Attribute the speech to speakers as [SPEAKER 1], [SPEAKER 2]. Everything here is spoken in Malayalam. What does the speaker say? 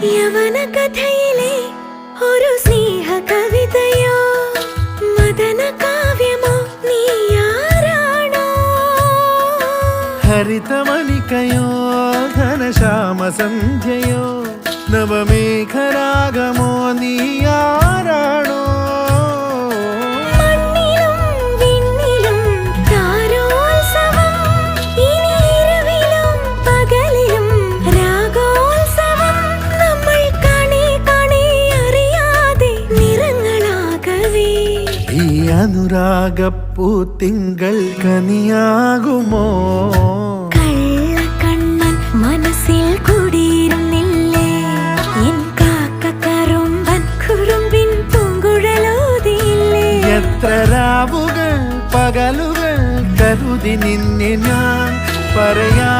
[SPEAKER 1] യവന കഥയിലെ ഒരു സ്നേഹ കവിതയോ മദന കാവ്യമോ നീയാരാണോ
[SPEAKER 2] ഹരിതമണികയോ ഘനശ്യാമ സന്ധ്യയോ നവമേഘരാഗമോ നീയാരാണോ അനുരാഗപ്പൂത്തിങ്കൾ കനിയാകുമോ
[SPEAKER 1] കള്ളക്കണ്ണൻ മനസ്സിൽ കുടിയിരുന്നില്ലേ എൻ കാക്കക്കറുമ്പൻ കുറുമ്പിൻ പൂങ്കുഴലൂതിയില്ലേ
[SPEAKER 2] എത്ര രാവുകൾ പകലുകൾ കരുതി നിന്നെ ഞാൻ പറയാ